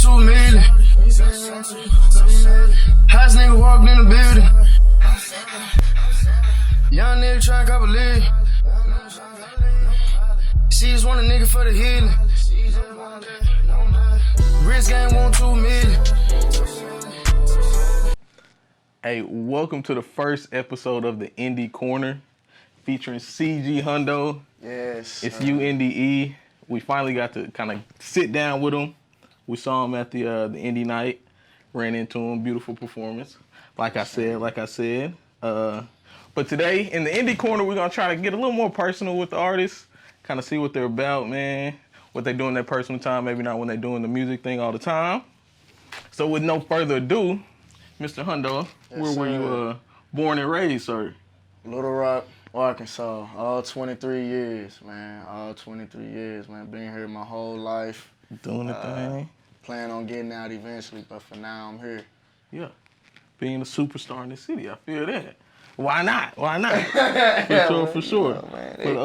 want 2 million. Hottest nigga walked in the building. Young nigga tryna cop a lead. She just want a nigga for the healing. Rich gang want 2 million. Hey, welcome to the first episode of the Indie Corner featuring CG Hondeaux. Yes. It's UNDE. We finally got to kind of sit down with him. We saw him at the Indie night. Ran into him. Beautiful performance. Like I said. But today, in the Indie Corner, we're going to try to get a little more personal with the artists. Kind of see what they're about, man. What they do in their personal time. Maybe not when they're doing the music thing all the time. So with no further ado, Mr. Hondeaux, where were you born and raised, sir? Little Rock, Arkansas. All 23 years, man. All 23 years, man. Been here my whole life. Doing the thing. Plan on getting out eventually, but for now I'm here. Yeah. Being a superstar in the city, I feel that. Why not? For sure. Oh, man. But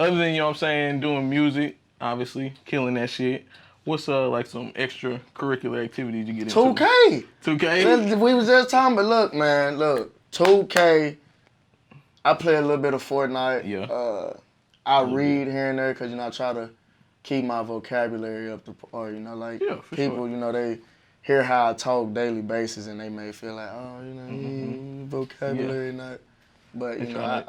other than, you know what I'm saying, doing music, obviously, killing that shit, what's like some extracurricular activities you get into? 2K. 2K? We was just talking, but look, 2K. I play a little bit of Fortnite. Yeah. I read here and there because, I try to keep my vocabulary up to par, Yeah, for people, sure. They hear how I talk daily basis and they may feel like, vocabulary not. But,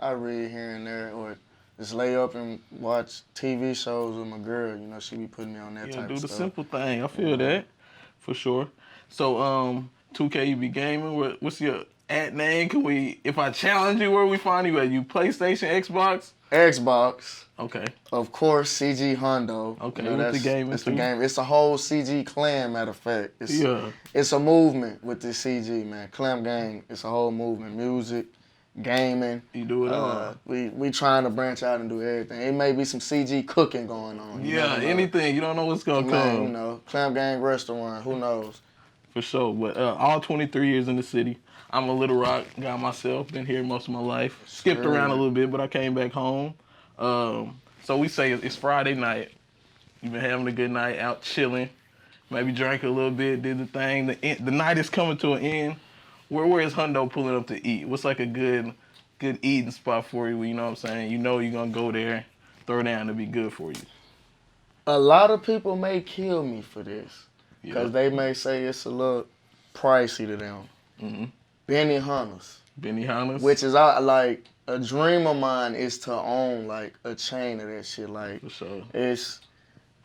I read here and there or just lay up and watch TV shows with my girl. She be putting me on that type of stuff. Do the simple thing. I feel that, for sure. So, 2K, you be gaming. What's your @ name? If I challenge you, where we find you at? You PlayStation, Xbox? Xbox. Okay. Of course, CG Hondeaux. Okay, with the game. It's the game. It's a whole CG clan, matter of fact. It's a movement with this CG, man. Clam gang, it's a whole movement. Music, gaming. You do it all. We trying to branch out and do everything. It may be some CG cooking going on. Anything. You don't know what's going to come. Clam gang restaurant, who knows? For sure. But all 23 years in the city. I'm a Little Rock guy myself. Been here most of my life. Skipped around a little bit, but I came back home. So we say it's Friday night. You've been having a good night, out chilling. Maybe drank a little bit, did the thing. The night is coming to an end. Where is Hondeaux pulling up to eat? What's like a good eating spot for you? You know what I'm saying? You know you're going to go there, throw down to be good for you. A lot of people may kill me for this because they may say it's a little pricey to them. Mm-hmm. Benny Hondeaux. Which is like a dream of mine is to own like a chain of that shit. Like for sure. It's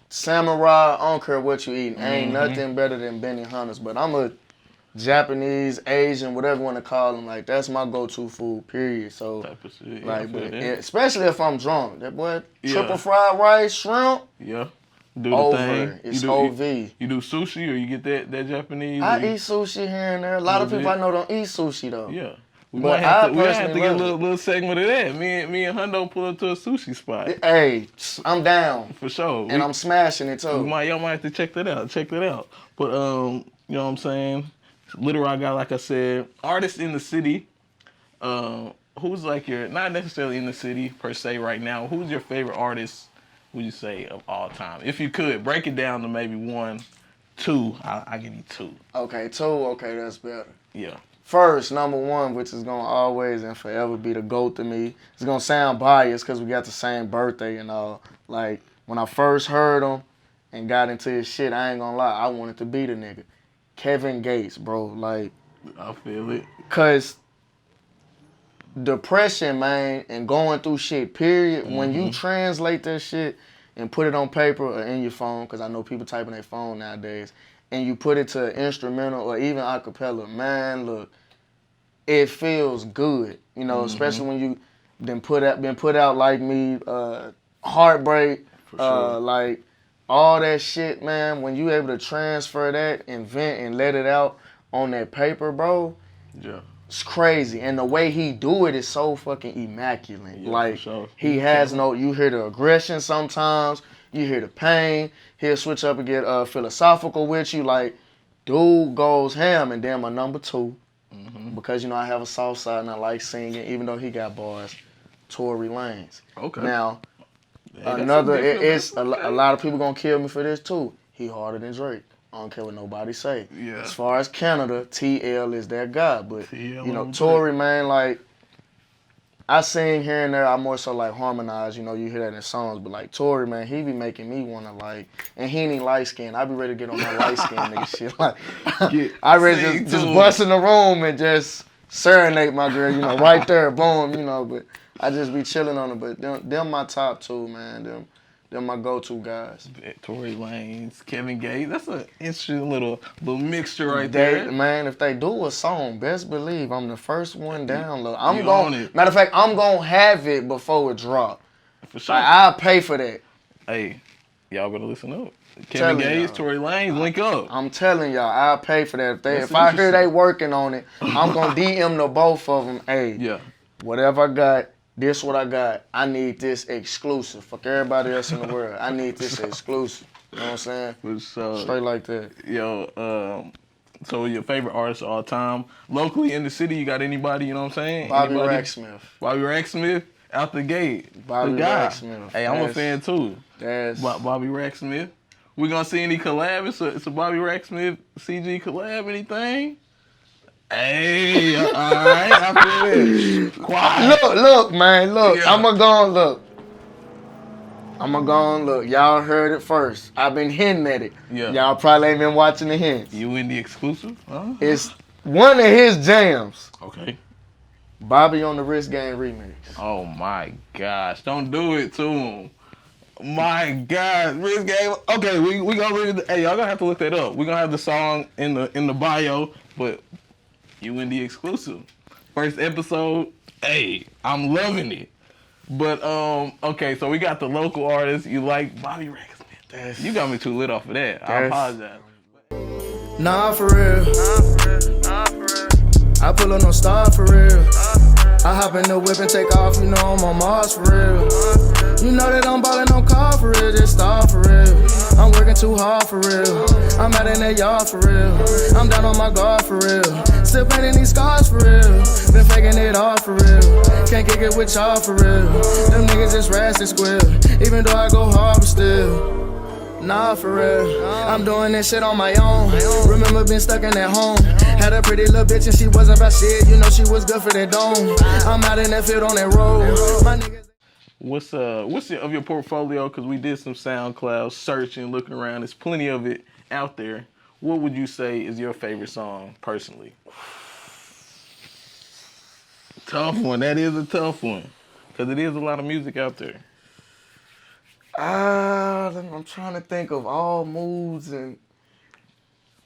samurai. I don't care what you eating. Ain't nothing better than Benny Hondeaux. But I'm a Japanese, Asian, whatever you want to call them. Like that's my go-to food. Period. So type of shit. especially if I'm drunk. That boy triple fried rice, shrimp. Yeah. Do the thing. It's OV. You do sushi or you get that Japanese? I eat sushi here and there. A lot of people I know don't eat sushi though. Yeah. We might have to get a little segment of that. Me and Hondeaux pull up to a sushi spot. Hey, I'm down. For sure. And I'm smashing it too. Y'all might have to check that out. But you know what I'm saying? Little Rock guy, like I said, artist in the city. Who's like not necessarily in the city per se right now. Who's your favorite artist, would you say, of all time? If you could, break it down to maybe 1, 2. I'll give you 2. Okay, 2. Okay, that's better. Yeah. First, number 1, which is going to always and forever be the GOAT to me. It's going to sound biased because we got the same birthday and all. Like, when I first heard him and got into his shit, I ain't going to lie, I wanted to be the nigga. Kevin Gates, bro. Like, I feel it. Because depression, man, and going through shit, period, when you translate that shit and put it on paper or in your phone, because I know people type in their phone nowadays, and you put it to an instrumental or even a cappella, man, look, it feels good, especially when you been put out like me, heartbreak, sure. like all that shit, man. When you able to transfer that and vent and let it out on that paper, bro, it's crazy. And the way he do it is so fucking immaculate. Yeah, like sure. He has you hear the aggression sometimes, you hear the pain. He'll switch up and get philosophical with you. Like, dude goes ham. And then my number 2, because I have a soft side and I like singing, even though he got bars, Tory Lanez. Okay. Now, a lot of people gonna kill me for this too. He harder than Drake. I don't care what nobody say. Yeah. As far as Canada, TL is their guy. But, TL you know, on Tory, man, like, I sing here and there. I more so, like, harmonize. You know, you hear that in songs. But, like, Tory, man, he be making me want to, like, and he ain't even light-skinned. I be ready to get on my light-skinned nigga shit. Like, I ready just bust in the room and just serenade my girl, you know, right there, boom, you know. But I just be chilling on it. But them my top two, man. Them my go-to guys. Tory Lanez, Kevin Gates. That's an interesting little mixture right there. Man, if they do a song, best believe I'm the first one download. Matter of fact, I'm gonna have it before it drop. For sure. Like, I'll pay for that. Hey, y'all better listen up. Kevin Gates, Tory Lanez, link up. I'm telling y'all, I'll pay for that. If I hear they working on it, I'm gonna DM to both of them. Hey, yeah, whatever I got. This what I got. I need this exclusive. Fuck everybody else in the world. I need this exclusive. You know what I'm saying? Straight like that. Yo, so your favorite artist of all time? Locally in the city, you got anybody, you know what I'm saying? Bobby Racksmith. Bobby Racksmith, out the gate. Bobby Racksmith. Hey, I'm a fan too. That's Bobby Racksmith. We gonna see any collab? It's a Bobby Racksmith CG collab, anything? Hey, all right, I feel it. Quiet. Look, man, look. Yeah. I'ma go and look. Y'all heard it first. I've been hinting at it. Yeah. Y'all probably ain't been watching the hints. You in the exclusive? Uh-huh. It's one of his jams. Okay. Bobby on the Wrist Game remix. Oh my gosh! Don't do it to him. My God, Wrist Game. Okay, we gonna read. Hey, y'all gonna have to look that up. We gonna have the song in the bio, but you in the exclusive. First episode. Hey, I'm loving it. But okay, so we got the local artists. You like Bobby Racksmith? You got me too lit off of that. I apologize. Nah, for real. I pull up no star for real. I hop in the whip and take off, you know I'm on Mars for real. You know that I'm ballin' on call for real, just star for real. I'm working too hard for real. I'm out in that yard for real. I'm down on my guard for real. Still painting these scars for real. Been faking it all for real. Can't kick it with y'all for real. Them niggas just rats and squill. Even though I go hard, but still. Nah, for real. I'm doing this shit on my own. Remember being stuck in that home. Had a pretty little bitch and she wasn't about shit. You know she was good for that dome. I'm out in that field on that road. My niggas. What's of your portfolio? Because we did some SoundCloud searching, looking around. There's plenty of it out there. What would you say is your favorite song, personally? Tough one. That is a tough one. Because it is a lot of music out there. I'm trying to think of all moods, and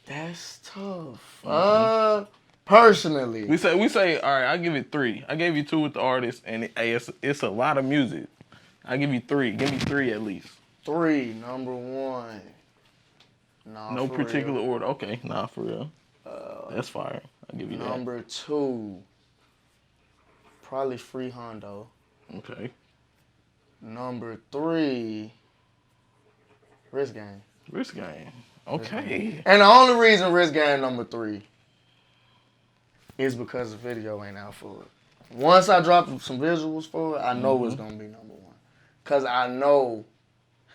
that's tough. Personally, we say, all right, I'll give it 3. I gave you 2 with the artist, and it's a lot of music. I'll give you 3. Give me 3 at least. 3, number 1. Nah, no for particular real. order. Okay, nah, for real. That's fire. I'll give you that. Number 2, probably Free Hondeaux. Okay. Number 3, Wrist Game. Wrist Game. Okay. And the only reason Wrist Game number 3 is because the video ain't out for it. Once I drop some visuals for it, I know it's gonna be number 1. Cause I know,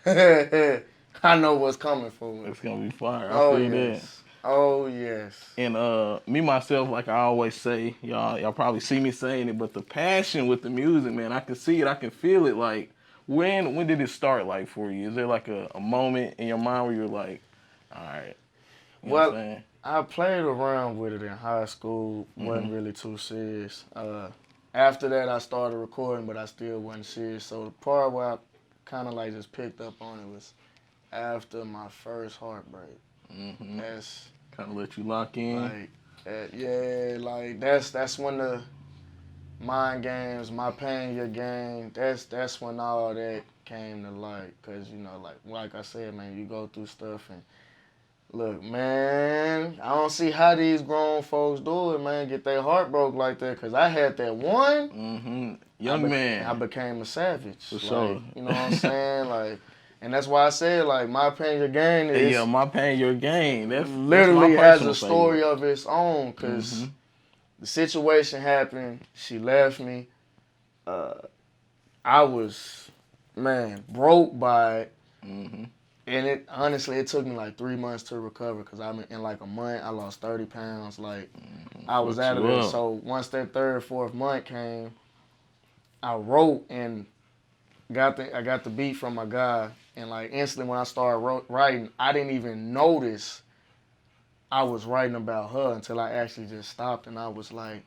I know what's coming for it. It's gonna be fire. I Oh feel yes. that. Oh yes. And me myself, like I always say, y'all probably see me saying it, but the passion with the music, man, I can see it, I can feel it. Like, when did it start, like, for you? Is there like a moment in your mind where you're like, all right? You know what I'm saying? I played around with it in high school. Wasn't really too serious. After that, I started recording, but I still wasn't serious. So the part where I kind of like just picked up on it was after my first heartbreak. That's kind of let you lock in. Like that's when the mind games, my pain, your game. That's when all that came to light. Cause you know, like I said, man, you go through stuff and look, man, I don't see how these grown folks do it, man. Get their heart broke like that. Cause I had that one. Young man. I became a savage. For sure. You know what I'm saying? Like. And that's why I said, like, my pain, your gain is... Yeah, my pain, your gain. That's literally that's has a story of its own, because the situation happened, she left me. I was, man, broke by it. And it honestly, it took me like 3 months to recover because in like a month, I lost 30 pounds. Like, I was out of there. So once that 3rd, 4th month came, I wrote and I got the beat from my guy. And like instantly when I started writing, I didn't even notice I was writing about her until I actually just stopped and I was like,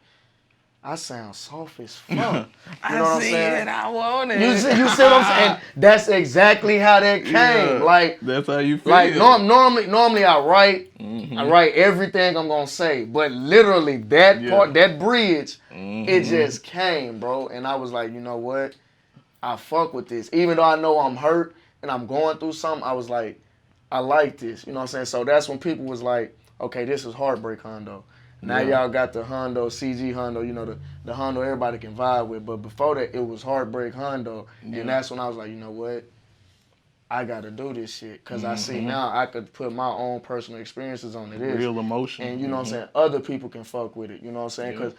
I sound soft as fuck. You know what I'm saying? I want it. You see what I'm saying? And that's exactly how that came. Yeah, like that's how you feel. Like normally I write, I write everything I'm gonna say, but literally that part, that bridge, it just came, bro. And I was like, you know what? I fuck with this, even though I know I'm hurt and I'm going through something. I was like, I like this. You know what I'm saying? So that's when people was like, okay, this is Heartbreak Hondeaux. Now y'all got the Hondeaux, CG Hondeaux, you know, the Hondeaux everybody can vibe with. But before that, it was Heartbreak Hondeaux. And that's when I was like, you know what? I got to do this shit. Because I see now I could put my own personal experiences on it. Real emotion. And you know what I'm saying? Other people can fuck with it. You know what I'm saying? Because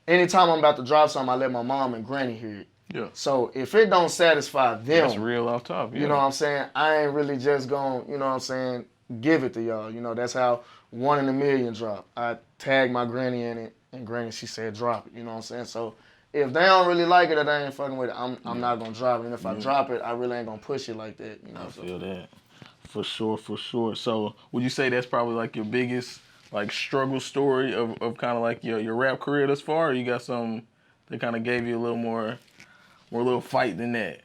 anytime I'm about to drop something, I let my mom and granny hear it. Yeah. So if it don't satisfy them. That's real off top. Yeah. You know what I'm saying? I ain't really just going to, you know what I'm saying, give it to y'all. You know, that's how 1 in a Million dropped. I tagged my granny in it, and granny, she said, drop it. You know what I'm saying? So if they don't really like it or they ain't fucking with it, I'm not going to drop it. And if I drop it, I really ain't going to push it like that. You know, I feel that. For sure. So would you say that's probably like your biggest like struggle story of kind of like your rap career thus far? Or you got some that kind of gave you a little more little fight than that?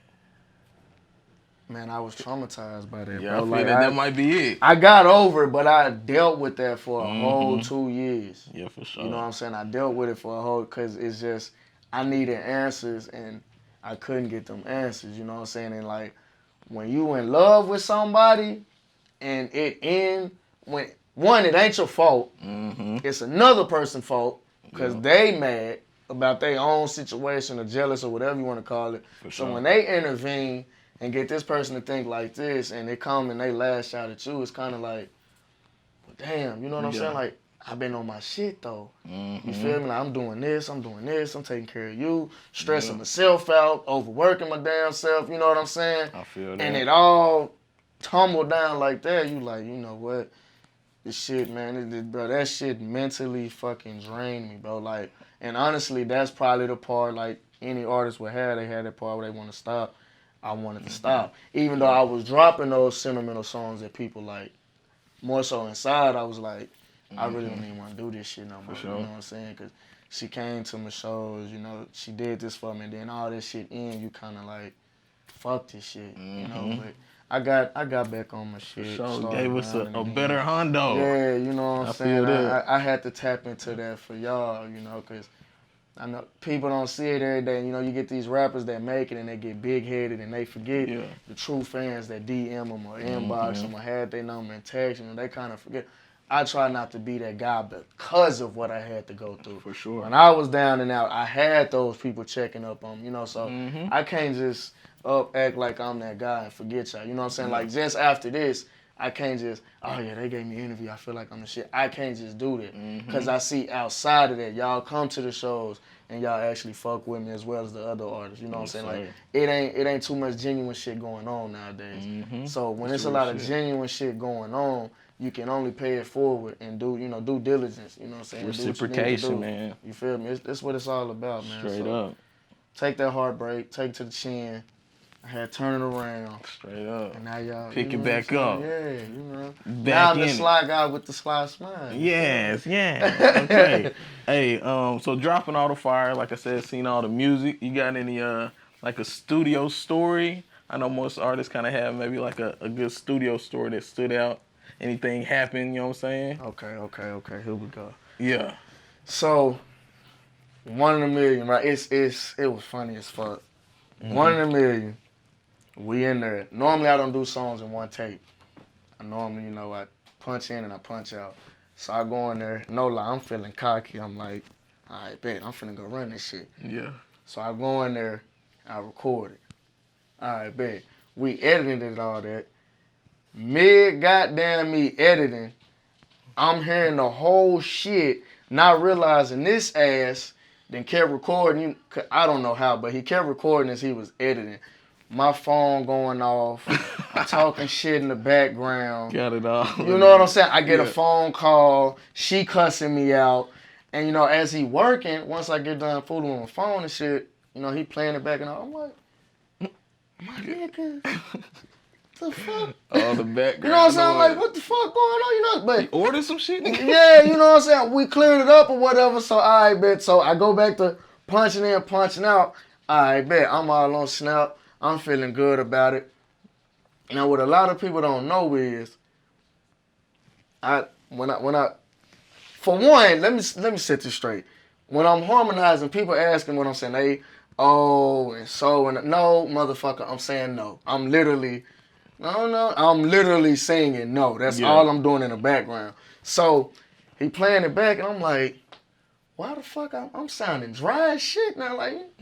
Man, I was traumatized by that, Yeah, bro. I feel like, that might be it. I got over it, but I dealt with that for a whole 2 years. Yeah, for sure. You know what I'm saying? I dealt with it for a whole, because it's just, I needed answers, and I couldn't get them answers, you know what I'm saying? And like, when you in love with somebody, and it end, one, it ain't your fault. It's another person's fault, because they mad about their own situation or jealous or whatever you want to call it. So when they intervene and get this person to think like this and they come and they lash out at you, it's kind of like, well, damn, you know what I'm saying? Like, I've been on my shit though. You feel me? Like, I'm doing this, I'm taking care of you, stressing myself out, overworking my damn self, you know what I'm saying? I feel that. And it all tumbled down like that. You like, you know what? This shit, man, bro, that shit mentally fucking drained me, bro. Like, and honestly, that's probably the part, like, any artist would have. They had that part where they want to stop. I wanted to stop. Even though I was dropping those sentimental songs that people like, more so inside, I was like, I really don't even want to do this shit no more. You know what I'm saying? Because she came to my shows, you know, she did this for me, and then all this shit you kind of like, fuck this shit, you know? But I got back on my shit. So gave us a better Hondeaux. Yeah, you know what I'm saying? Feel that. I had to tap into that for y'all, you know, because I know people don't see it every day. You know, you get these rappers that make it and they get big-headed and they forget the true fans that DM them or inbox them or had their number and text them, and they kind of forget. I try not to be that guy because of what I had to go through. For sure. When I was down and out, I had those people checking up on me, you know, so I can't just act like I'm that guy and forget y'all. You know what I'm saying? Like, just after this, I can't just, oh yeah, they gave me an interview, I feel like I'm the shit. I can't just do that. Because I see outside of that, y'all come to the shows and y'all actually fuck with me as well as the other artists. You know what I'm saying? Like, it ain't too much genuine shit going on nowadays. So when it's a lot of genuine shit going on, you can only pay it forward and do due diligence. You know what I'm saying? Reciprocation, man. You feel me? That's what it's all about, man. Straight up. Take that heartbreak, take it to the chin. I had to turn it around. Straight up. And now y'all pick it back up. Yeah, you know. Back now I'm the in sly guy with the sly smile. Yes, yeah. Okay. Hey, so dropping all the fire, like I said, seen all the music. You got any like a studio story? I know most artists kind of have maybe like a good studio story that stood out. Anything happened, you know what I'm saying? Okay. Here we go. Yeah. So, 1 in a Million, right? It was funny as fuck. 1 in a Million. We in there. Normally, I don't do songs in one take. I normally, you know, I punch in and I punch out. So I go in there. No lie, I'm feeling cocky. I'm like, all right, bet, I'm finna go run this shit. Yeah. So I go in there. I record it. All right, bet. We edited it, all that. Mid goddamn me editing, I'm hearing the whole shit, not realizing this ass then kept recording. I don't know how, but he kept recording as he was editing. my phone going off, I'm talking shit in the background. Got it all. You know what I'm saying? I get a phone call, she cussing me out. And, you know, as he working, once I get done fooling with my phone and shit, you know, he playing it back and all. I'm like, my nigga, the fuck? All the background. You know what I'm saying? I'm like, what the fuck going on? You know, but order some shit? yeah, you know what I'm saying? We cleared it up or whatever, so I bet. So I go back to punching in, punching out. I bet. I'm all on Snap. I'm feeling good about it. Now, what a lot of people don't know is, when I for one, let me set this straight. When I'm harmonizing, people asking what I'm saying. They, oh, and so, and no, motherfucker, I'm saying no. I'm literally singing no. That's all I'm doing in the background. So he playing it back, and I'm like, why the fuck I'm sounding dry as shit now? Like,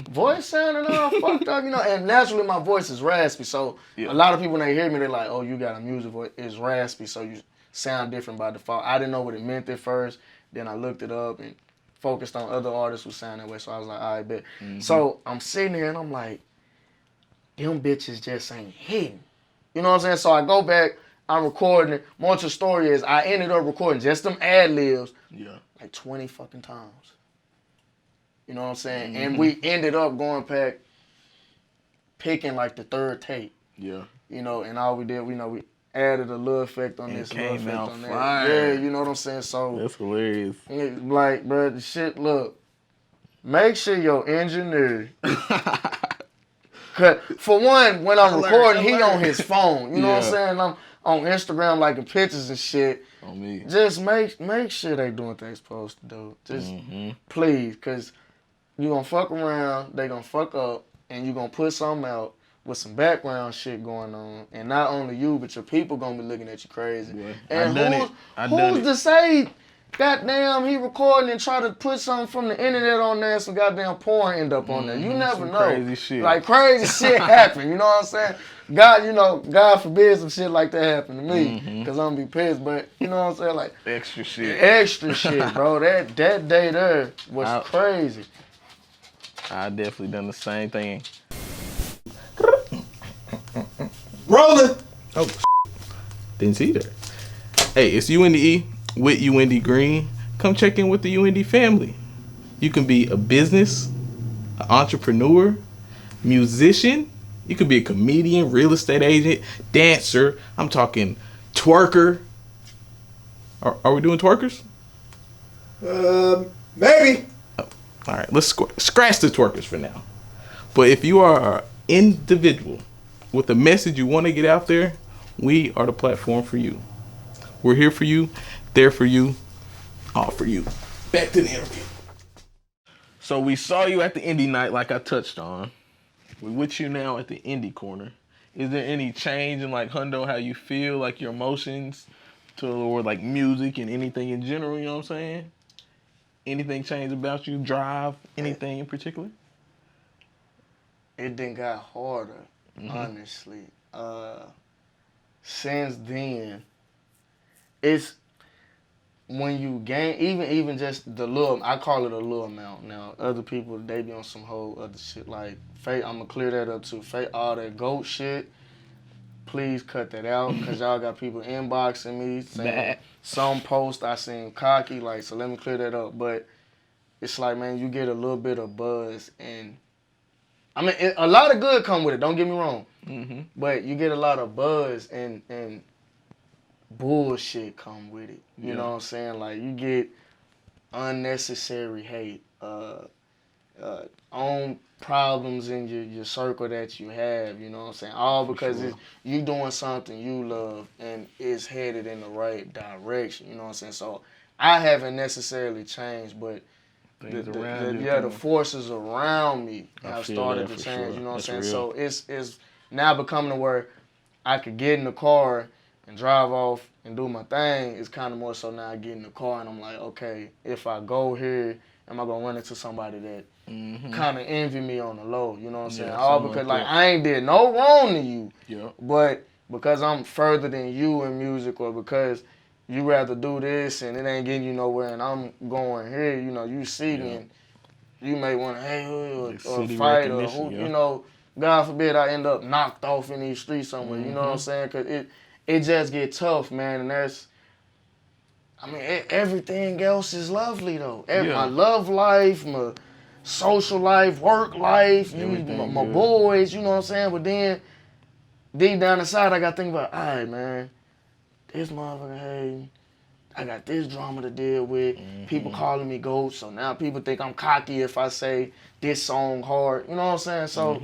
voice sounding all fucked up, you know? And naturally, my voice is raspy. So a lot of people, when they hear me, they're like, oh, you got a music voice. It's raspy, so you sound different by default. I didn't know what it meant at first. Then I looked it up and focused on other artists who sound that way. So I was like, all right, bet. So I'm sitting here and I'm like, them bitches just ain't hitting. You know what I'm saying? So I go back, I'm recording it. More to the story is I ended up recording just them ad-libs like 20 fucking times. You know what I'm saying? And we ended up going back, picking like the third tape. Yeah. You know, and all we did, we added a little effect on this, a little effect on that. Yeah, you know what I'm saying? So that's hilarious. Like, bro, the shit, look, make sure your engineer, for one, when I'm recording, he on his phone. You know what I'm saying? I'm on Instagram liking pictures and shit. On me. Just make sure they doing things supposed to do. Just please, cause you gonna fuck around, they gonna fuck up, and you gonna put something out with some background shit going on, and not only you, but your people gonna be looking at you crazy. Yeah. And who's to say, goddamn, he recording and try to put something from the internet on there, some goddamn porn end up on there. You never know. Crazy shit. Like crazy shit happen. You know what I'm saying? God forbid some shit like that happen to me, cause I'm gonna be pissed. But you know what I'm saying? Like extra shit, bro. That day there was crazy. I definitely done the same thing. Rolling. Oh, didn't see that. Hey, it's UNDE with UND Green. Come check in with the UND family. You can be a business, an entrepreneur, musician. You could be a comedian, real estate agent, dancer. I'm talking twerker. Are we doing twerkers? Maybe. Oh, all right, let's scratch the twerkers for now. But if you are an individual with a message you want to get out there, we are the platform for you. We're here for you, there for you, all for you. Back to the interview. So we saw you at the indie night like I touched on. We're with you now at the indie corner. Is there any change in like Hondeaux, how you feel, like your emotions toward like music and anything in general, you know what I'm saying? Anything changed about you, drive, anything in particular? It done got harder, honestly. Since then, it's when you gain, even just the little, I call it a little amount now. Other people, they be on some whole other shit. Like, I'm going to clear that up too. All that GOAT shit, please cut that out, because y'all got people inboxing me saying some post I seen cocky, like, so let me clear that up. But it's like, man, you get a little bit of buzz, and I mean, a lot of good come with it, don't get me wrong. But you get a lot of buzz and bullshit come with it. You know what I'm saying? Like, you get unnecessary hate, own problems in your circle that you have, you know what I'm saying? All because it's you doing something you love and it's headed in the right direction, you know what I'm saying? So I haven't necessarily changed, but the forces around me have started to change, you know what I'm saying? So it's now becoming to where I could get in the car and drive off and do my thing. It's kind of more so now I get in the car and I'm like, okay, if I go here, am I gonna run into somebody that kind of envy me on the low? You know what I'm saying? All because like I ain't did no wrong to you, but because I'm further than you in music, or because you rather do this and it ain't getting you nowhere, and I'm going here, you know, you see me and you may want to or fight or who, you know. God forbid I end up knocked off in these streets somewhere. You know what I'm saying? Cause it just get tough, man. And everything else is lovely though. My love life, my social life, work life, my boys. You know what I'm saying? But then deep down inside, I got to think about, all right, man, this motherfucker, hey, I got this drama to deal with. People calling me GOAT, so now people think I'm cocky if I say this song hard. You know what I'm saying? So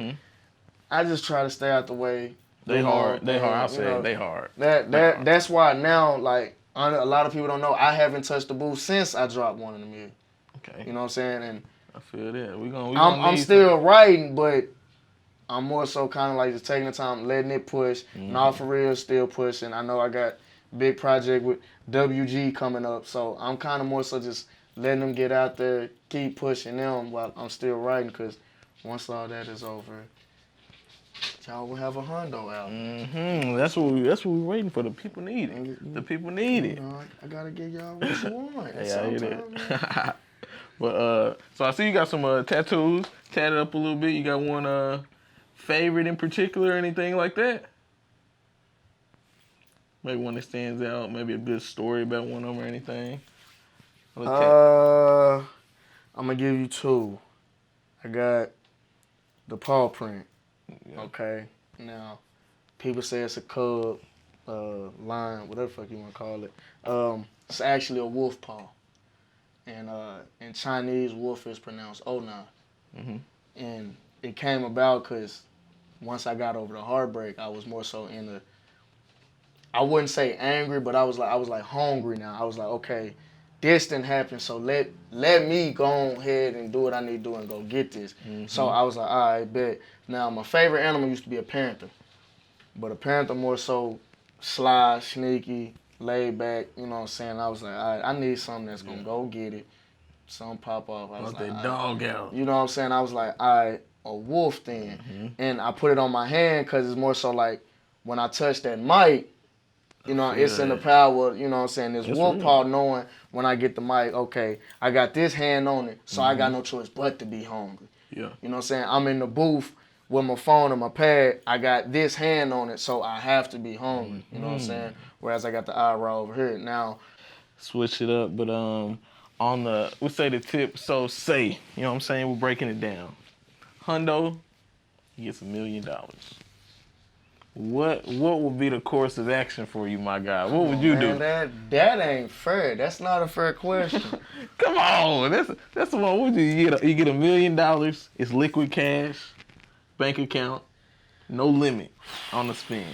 I just try to stay out the way. They hard. I say they hard. That's why now, like, a lot of people don't know, I haven't touched the booth since I dropped One in a Million. Okay. You know what I'm saying? And I feel that. I'm still writing, but I'm more so kind of like just taking the time, letting it push. Nah, for real, still pushing. I know I got big project with WG coming up, so I'm kind of more so just letting them get out there, keep pushing them while I'm still writing, because once all that is over, y'all will have a Hondeaux album. That's what we waiting for. The people need it. The people need it. You know, I gotta give y'all what you want. Yeah, I hear that. But so I see you got some tattoos tatted up a little bit. You got one favorite in particular, anything like that? Maybe one that stands out. Maybe a good story about one of them or anything. I'm gonna give you two. I got the paw print. Yeah. Okay. Now, people say it's a cub, lion, whatever the fuck you want to call it. It's actually a wolf paw. And in Chinese, wolf is pronounced Ona. And it came about because once I got over the heartbreak, I was more so I wouldn't say angry, but I was like hungry now. I was like, okay, this didn't happen, so let me go ahead and do what I need to do and go get this. So I was like, all right, bet. Now, my favorite animal used to be a panther, but a panther more so sly, sneaky, laid back, you know what I'm saying? I was like, all right, I need something that's going to go get it. Something pop off. I was like, that dog out. You know what I'm saying? I was like, all right, a wolf then. And I put it on my hand because it's more so like when I touch that mic, you know, it's in the power, you know what I'm saying, this wolf paw knowing when I get the mic, okay, I got this hand on it, so I got no choice but to be hungry. Yeah. You know what I'm saying? I'm in the booth with my phone and my pad, I got this hand on it, so I have to be hungry. You know what I'm saying? Whereas I got the eye raw over here. Now, switch it up, but on the, we say the tip, so say, you know what I'm saying, we're breaking it down. Hondeaux, he gets $1 million. What would be the course of action for you, my guy? What would you do? That ain't fair. That's not a fair question. Come on, that's the one. What would you get? You get $1 million. It's liquid cash, bank account, no limit on the spend.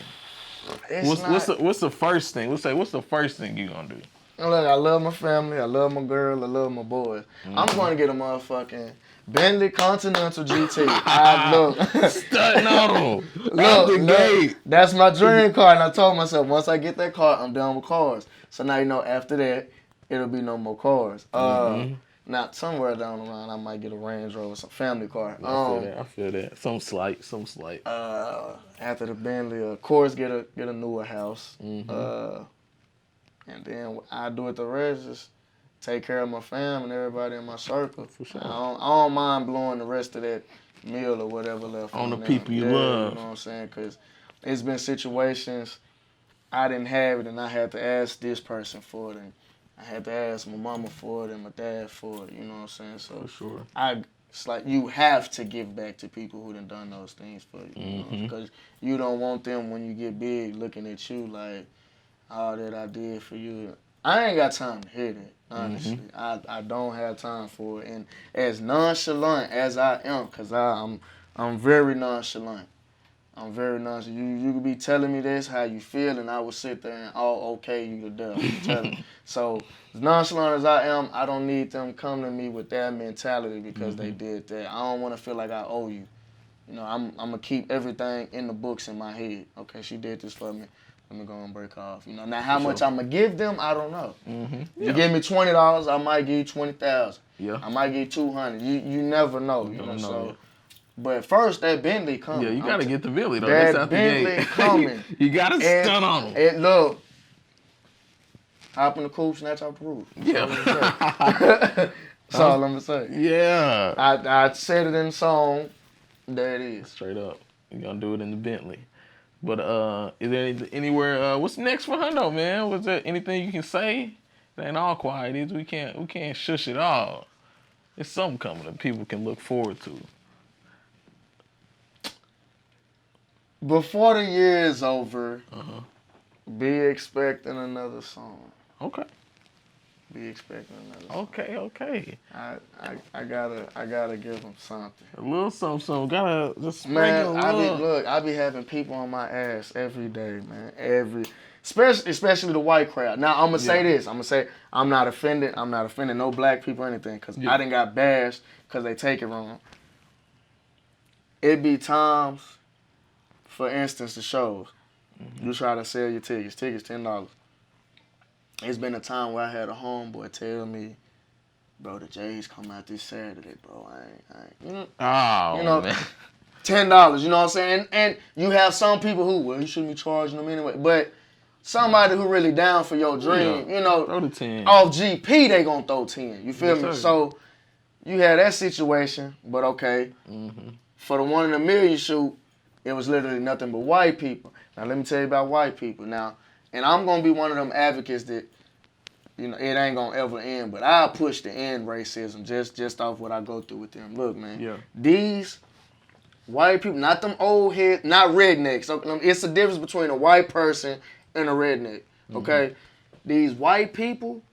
What's the first thing? What's the first thing you gonna do? Look, I love my family. I love my girl. I love my boys. I'm gonna get a motherfucking Bentley Continental GT. Stunting on them. Look, that's my dream car. And I told myself, once I get that car, I'm done with cars. So now you know after that, it'll be no more cars. Now, somewhere down the line, I might get a Range Rover, some family car. I feel that. Some slight. After the Bentley, of course, get a newer house. And then I do it the rest, just take care of my fam and everybody in my circle. For sure. I don't mind blowing the rest of that meal or whatever left on the them. people you love. You know what I'm saying? Because it's been situations I didn't have it and I had to ask this person for it. And I had to ask my mama for it and my dad for it. You know what I'm saying? So for sure. It's like you have to give back to people who done those things for you. Because you don't want them when you get big looking at you like, all that I did for you. I ain't got time to hear that, honestly. I don't have time for it. And as nonchalant as I am, because I'm very nonchalant. I'm very nonchalant. You could be telling me this, how you feel, and I would sit there and okay you to death. So as nonchalant as I am, I don't need them coming to me with that mentality because they did that. I don't want to feel like I owe you. You know, I'm going to keep everything in the books in my head. Okay, she did this for me. Let me go and break off. You know, now how much I'm gonna give them, I don't know. You give me $20, I might give you 20,000. Yeah. I might give you 200. You never know. You know. So, but first that Bentley coming. Yeah, you gotta get the Bentley though. That That's out Bentley the gate. coming. You gotta stun on them. And look, hop in the coupe, snatch out the roof. Yeah. That's all I'm gonna say. Yeah. I said it in the song. There it is. Straight up. We're gonna do it in the Bentley. But is there anywhere? What's next for Hondeaux, man? Was there anything you can say? It ain't all quiet. We can't shush it all. There's something coming that people can look forward to. Before the year is over, be expecting another song. Okay. Be expecting another song. Okay. I gotta give them something. A little something. Gotta just Man, sprinkle I be having people on my ass every day, man. Especially the white crowd. Now I'm gonna say this. I'm gonna say I'm not offended no black people or anything, cause I done got bashed cause they take it wrong. It be times, for instance, the shows. You try to sell your tickets $10. It's been a time where I had a homeboy tell me, bro, the J's come out this Saturday, bro. I ain't. Oh, you know, man. $10, you know what I'm saying? And you have some people who, well, you shouldn't be charging them anyway. But somebody who really down for your dream, you know, throw the 10. Off GP, they gonna throw 10. You feel me? Sir. So you had that situation, but okay. For the 1 in a million shoot, it was literally nothing but white people. Now let me tell you about white people. Now, and I'm gonna be one of them advocates that, you know, it ain't gonna ever end, but I'll push to end racism just off what I go through with them. Look, man, these white people, not them old heads, not rednecks. It's a difference between a white person and a redneck, okay? These white people,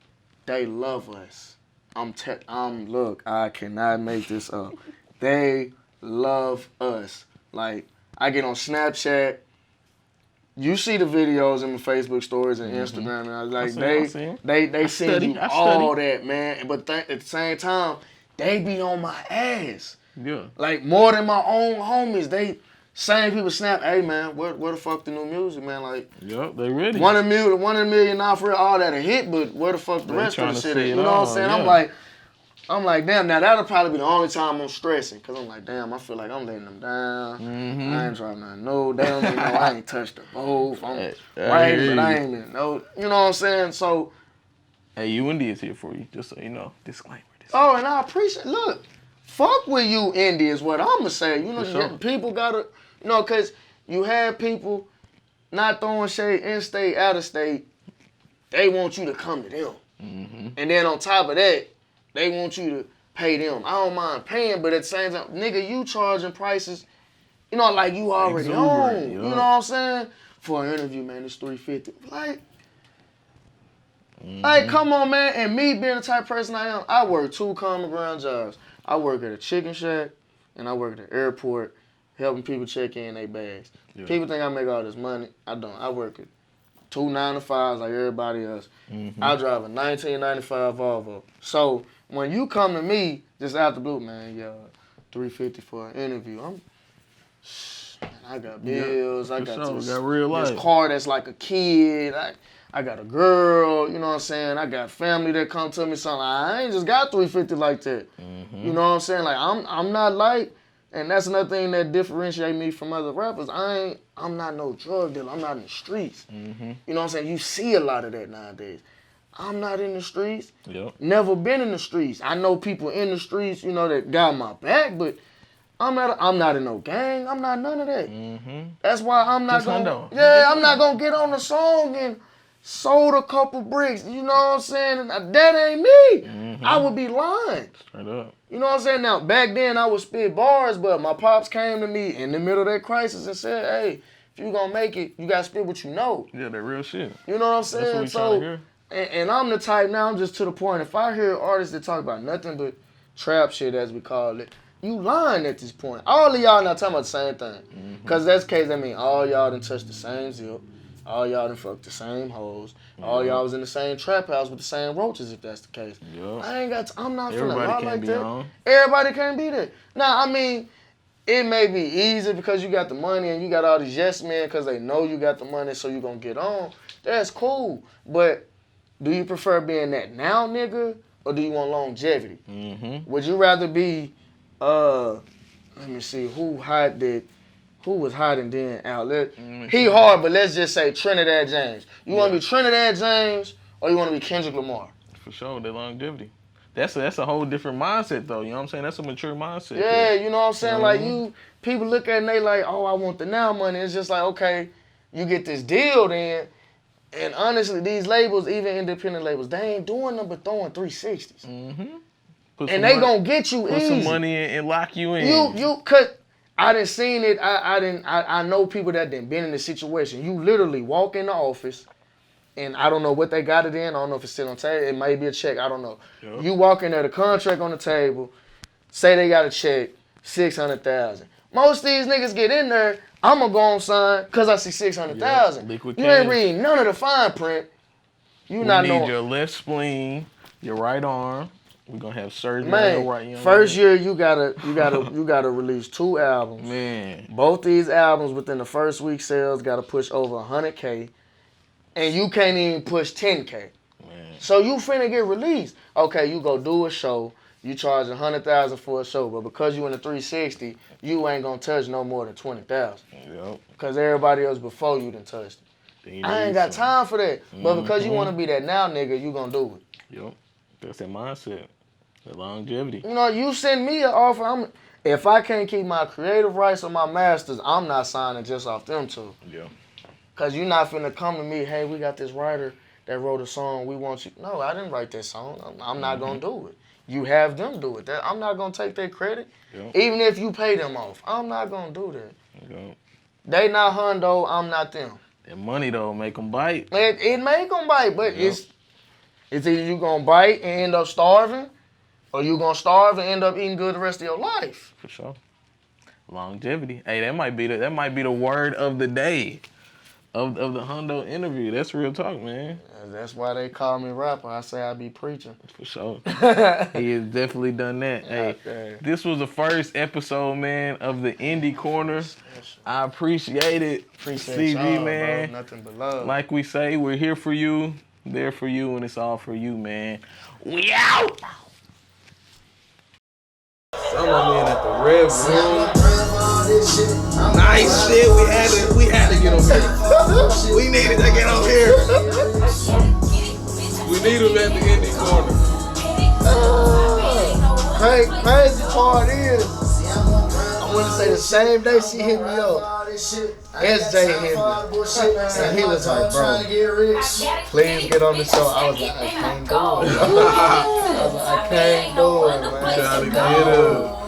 they love us. Look, I cannot make this up. They love us. Like, I get on Snapchat. You see the videos in my Facebook stories and Instagram, and I was like, they send you all that, man. But at the same time, they be on my ass. Yeah. Like more than my own homies. They same people snap, hey man, where the fuck the new music, man? Like, they ready. 1 in a million now for all that a hit, but where the fuck the rest of the shit at? You know what I'm saying? Yeah. I'm like, damn, now that'll probably be the only time I'm stressing. Cause I'm like, damn, I feel like I'm letting them down. I ain't trying to know. They don't even know I ain't touched the both. I'm right, but I ain't even know. You know what I'm saying? So, hey, UND is here for you, just so you know. Disclaimer. Oh, and I appreciate, look, fuck with you, Indy, is what I'm gonna say. You know, people gotta, you know, cause you have people not throwing shade in state, out of state. They want you to come to them. And then on top of that, they want you to pay them. I don't mind paying, but at the same time, nigga, you charging prices, you know, like you already own. You know what I'm saying? For an interview, man, it's $350. Like, come on, man. And me being the type of person I am, I work 2 common ground jobs. I work at a chicken shack, and I work at the airport, helping people check in their bags. People think I make all this money. I don't. I work at 2 9-to-5s like everybody else. I drive a 1995 Volvo. So when you come to me just out the blue, man, $350 for an interview. I got bills. I got this car that's like a kid. I got a girl. You know what I'm saying? I got family that come to me. So I ain't just got $350 like that. You know what I'm saying? Like I'm not like, and that's another thing that differentiates me from other rappers. I'm not no drug dealer. I'm not in the streets. You know what I'm saying? You see a lot of that nowadays. I'm not in the streets. Never been in the streets. I know people in the streets, you know, that got my back, but I'm not in no gang. I'm not none of that. That's why I'm not gonna. I'm not gonna get on the song and sold a couple bricks. You know what I'm saying? That ain't me. I would be lying. Straight up. You know what I'm saying? Now, back then I would spit bars, but my pops came to me in the middle of that crisis and said, hey, if you gonna make it, you gotta spit what you know. Yeah, that real shit. You know what I'm saying? That's what we trying to hear. And I'm the type now, I'm just to the point, if I hear artists that talk about nothing but trap shit, as we call it, you lying at this point. All of y'all not talking about the same thing. Because that's the case, I mean, all y'all done touched the same zip. All y'all done fucked the same hoes. All y'all was in the same trap house with the same roaches, if that's the case. I'm not feeling lot like that. Everybody can't be there. Now, I mean, it may be easy because you got the money and you got all these yes men because they know you got the money, so you gonna get on. That's cool. But do you prefer being that now nigga or do you want longevity? Would you rather be, let me see, who was hot and then out? He hard, but let's just say Trinidad James. You want to be Trinidad James or you want to be Kendrick Lamar? For sure, the longevity. That's a whole different mindset though. You know what I'm saying? That's a mature mindset. Yeah, you know what I'm saying? Like people look at it and they like, oh, I want the now money. It's just like, okay, you get this deal then. And honestly, these labels, even independent labels, they ain't doing nothing but throwing 360s. Mm-hmm. And they gonna get you put easy. some money in and lock you in. You cut. I done seen it. I know people that done been in this situation. You literally walk in the office, and I don't know what they got it in. I don't know if it's still on table. It may be a check. I don't know. Yep. You walk in there, the contract on the table, say they got a check, $600,000. Most of these niggas get in there. I'm gonna go on sign because I see $600,000. Liquid You cash. ain't reading none of the fine print. You not knowing. We need your left spleen, your right arm. We're gonna have surgery Man, on your right. first year you gotta release 2 albums. Man, both these albums within the first week sales gotta push over 100K, and you can't even push 10K. Man. So you finna get released. Okay, you go do a show. You charge $100,000 for a show, but because you in the 360, you ain't gonna touch no more than $20,000. Yep. Cause everybody else before you done touched it. I ain't got time for that. But because you wanna be that now nigga, you gonna do it. Yep. That's that mindset. The longevity. You know, you send me an offer. If I can't keep my creative rights or my masters, I'm not signing just off them two. Yeah. Cause you're not finna come to me, hey, we got this writer that wrote a song, we want you. No, I didn't write that song. I'm not gonna do it. You have them do it. I'm not gonna take that credit. Yep. Even if you pay them off, I'm not gonna do that. Yep. They not Hondeaux, I'm not them. That money though make them bite. It make them bite, but it's either you gonna bite and end up starving, or you gonna starve and end up eating good the rest of your life. For sure. Longevity. Hey, that might be the word of the day. Of the Hondeaux interview. That's real talk, man. That's why they call me rapper. I say I be preaching. For sure. He has definitely done that. Hey, this was the first episode, man, of the Indie Corner. I appreciate it. Appreciate CG, y'all, man. Bro. Nothing but love. Like we say, we're here for you, there for you, and it's all for you, man. We out! Someone in at the Red Room. Nice shit. We had to get on here. We needed to get on here. We need him at the Indie Corner. Crazy part is, I want to say the same day she hit me up, SJ hit me, and he was like, bro, please get on the show. I was like, I can't do it. I can't do it, man. Trying to get up.